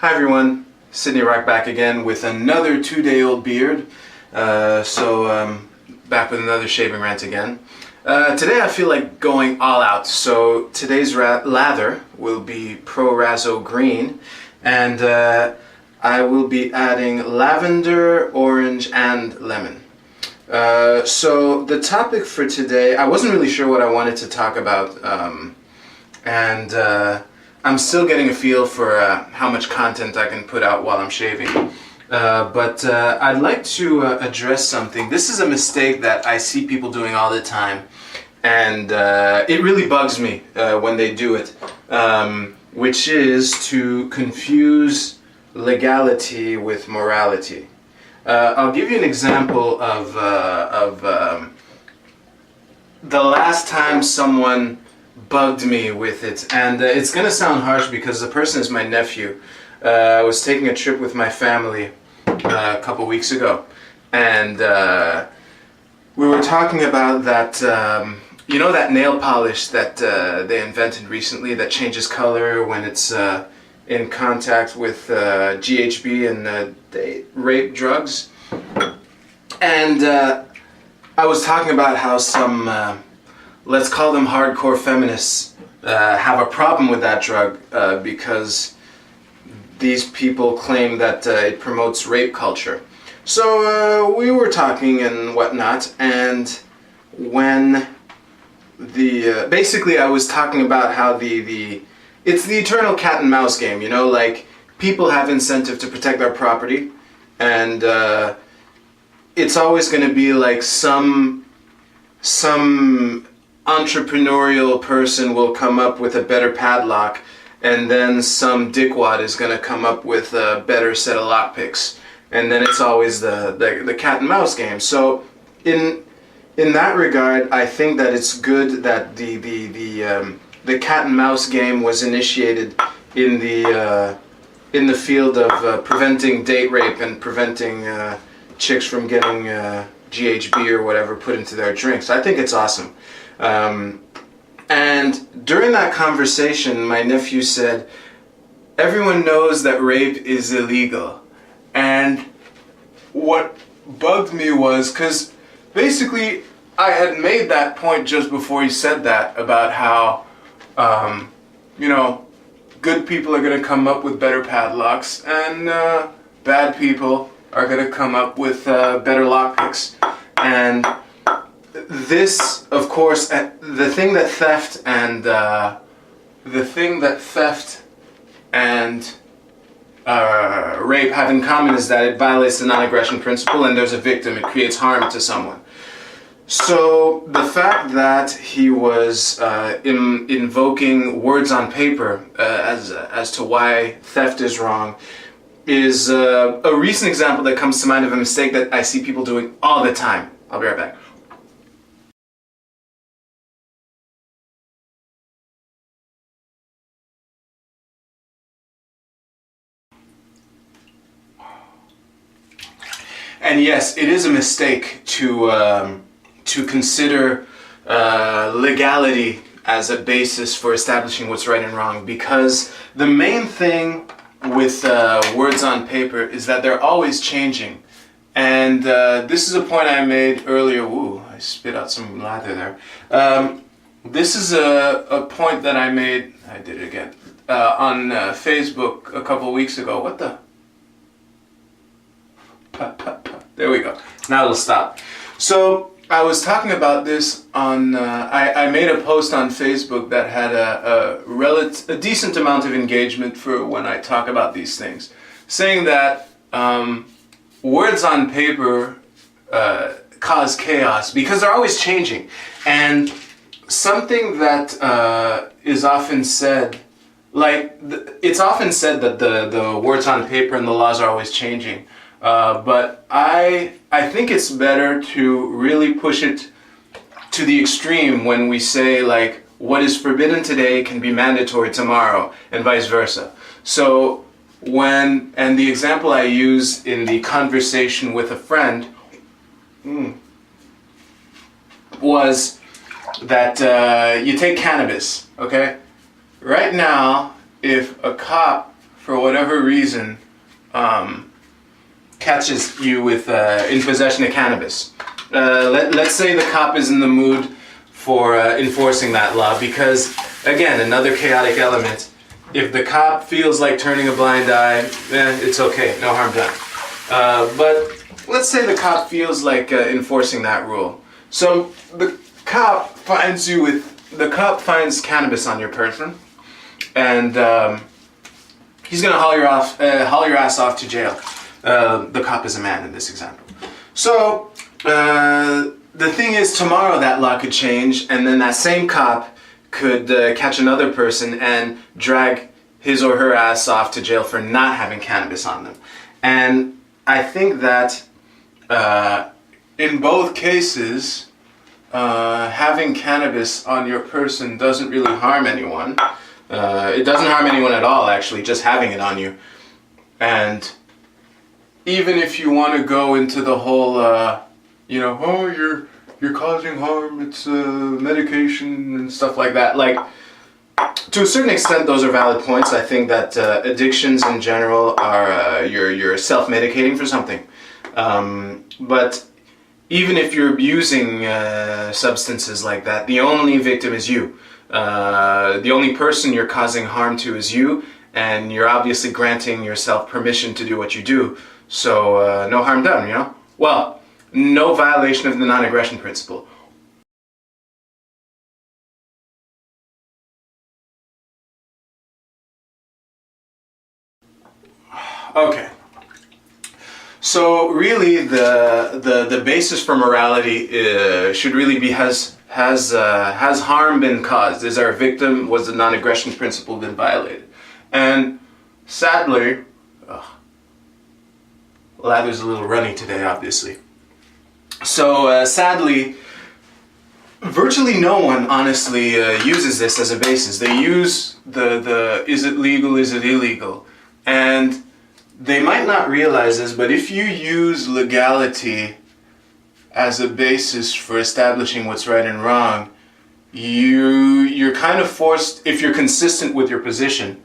Hi everyone, Sydney Rock back again with another 2-day-old beard. Back with another shaving rant again. Today I feel like going all out, so today's lather will be Pro Razzo Green, and I will be adding lavender, orange, and lemon. So the topic for today, I wasn't really sure what I wanted to talk about, I'm still getting a feel for how much content I can put out while I'm shaving. I'd like to address something. This is a mistake that I see people doing all the time, and it really bugs me when they do it, which is to confuse legality with morality. I'll give you an example of the last time someone bugged me with it, and it's gonna sound harsh because the person is my nephew. I was taking a trip with my family a couple weeks ago, and we were talking about that, you know, that nail polish that they invented recently that changes color when it's in contact with GHB and rape drugs. And I was talking about how some let's call them hardcore feminists, have a problem with that drug because these people claim that it promotes rape culture. So we were talking and whatnot, and when basically I was talking about how it's the eternal cat and mouse game, you know, like people have incentive to protect their property, and it's always going to be like some entrepreneurial person will come up with a better padlock, and then some dickwad is going to come up with a better set of lockpicks, and then it's always the cat and mouse game. So in that regard, I think that it's good that the cat and mouse game was initiated in the field of preventing date rape and preventing chicks from getting GHB or whatever put into their drinks. I think it's awesome. And during that conversation, my nephew said, everyone knows that rape is illegal. And what bugged me was, because basically I had made that point just before he said that about how, you know, good people are going to come up with better padlocks, and bad people are going to come up with better lockpicks. And this, of course, the thing that theft and rape have in common is that it violates the non-aggression principle, and there's a victim. It creates harm to someone. So the fact that he was invoking words on paper as to why theft is wrong is a recent example that comes to mind of a mistake that I see people doing all the time. I'll be right back. And yes, it is a mistake to consider legality as a basis for establishing what's right and wrong, because the main thing with words on paper is that they're always changing. And this is a point I made earlier. Woo, I spit out some lather there. This is a point that I made, I did it again, on Facebook a couple weeks ago. What the? There we go. Now it'll stop. So I was talking about this on, I made a post on Facebook that had a decent amount of engagement for when I talk about these things, saying that words on paper cause chaos because they're always changing. And something that is often said, like, it's often said that the words on paper and the laws are always changing. But I think it's better to really push it to the extreme when we say, like, what is forbidden today can be mandatory tomorrow, and vice versa. So and the example I use in the conversation with a friend was that you take cannabis, okay? Right now, if a cop for whatever reason, catches you with in possession of cannabis. Let's say the cop is in the mood for enforcing that law because, again, another chaotic element. If the cop feels like turning a blind eye, it's okay, no harm done. But let's say the cop feels like enforcing that rule. So the cop finds finds cannabis on your person, and he's gonna haul your ass off to jail. The cop is a man in this example. So the thing is, tomorrow that law could change, and then that same cop could catch another person and drag his or her ass off to jail for not having cannabis on them. And I think that in both cases, having cannabis on your person doesn't really harm anyone. It doesn't harm anyone at all, actually, just having it on you. And even if you want to go into the whole, you're causing harm, it's medication and stuff like that. Like, to a certain extent, those are valid points. I think that addictions in general are you're self-medicating for something. But even if you're abusing substances like that, the only victim is you. The only person you're causing harm to is you, and you're obviously granting yourself permission to do what you do. So no harm done, you know? Well, no violation of the non-aggression principle. Okay. So really, the basis for morality should really be has harm been caused? Is our victim, was the non-aggression principle been violated? And sadly, Lather's a little runny today, obviously. So sadly, virtually no one honestly uses this as a basis. They use the is it legal, is it illegal? And they might not realize this, but if you use legality as a basis for establishing what's right and wrong, you're kind of forced, if you're consistent with your position,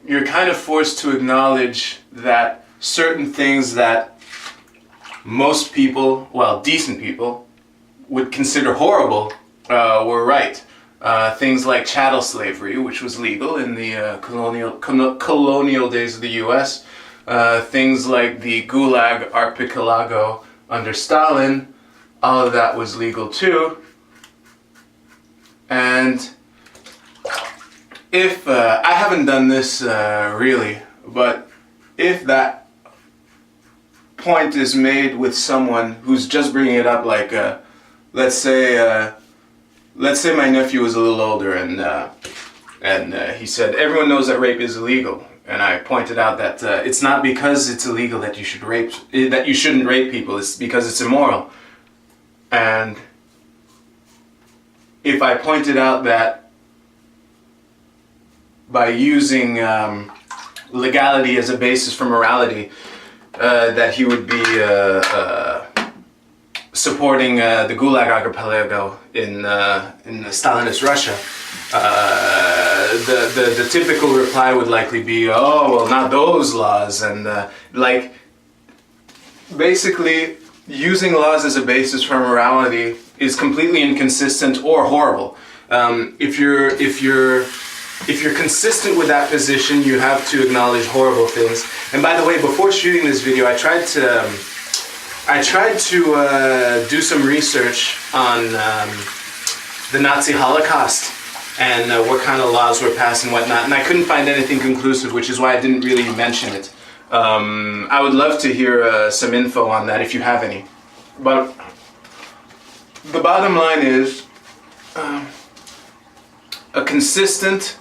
you're kind of forced to acknowledge that certain things that most people, well, decent people, would consider horrible were right. Things like chattel slavery, which was legal in the colonial days of the US. Things like the Gulag Archipelago under Stalin, all of that was legal too. And if, I haven't done this really, but if that point is made with someone who's just bringing it up, like, let's say my nephew was a little older and he said, everyone knows that rape is illegal. And I pointed out that it's not because it's illegal that you shouldn't rape people. It's because it's immoral. And if I pointed out that by using legality as a basis for morality, that he would be supporting the Gulag Archipelago in the Stalinist Russia, the typical reply would likely be, oh, well, not those laws, and like, basically, using laws as a basis for morality is completely inconsistent or horrible. If you're consistent with that position, you have to acknowledge horrible things. And by the way, before shooting this video, I tried to do some research on the Nazi Holocaust and what kind of laws were passed and whatnot, and I couldn't find anything conclusive, which is why I didn't really mention it. I would love to hear some info on that if you have any. But the bottom line is a consistent,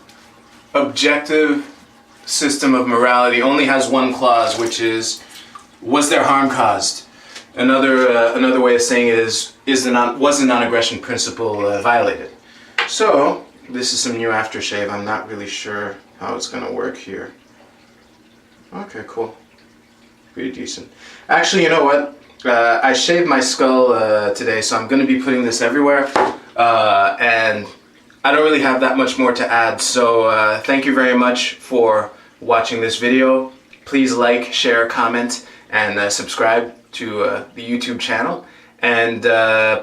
objective system of morality only has one clause, which is, was there harm caused? Another way of saying it is was the non-aggression principle violated? So, this is some new aftershave. I'm not really sure how it's going to work here. Okay, cool. Pretty decent. Actually, you know what? I shaved my skull today, so I'm going to be putting this everywhere. And I don't really have that much more to add, so thank you very much for watching this video. Please like, share, comment, and subscribe to the YouTube channel. And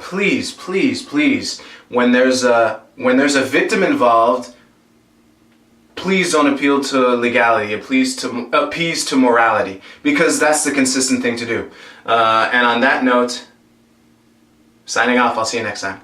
please, please, please, when there's a victim involved, please don't appeal to legality. Please to appease to morality, because that's the consistent thing to do. And on that note, signing off. I'll see you next time.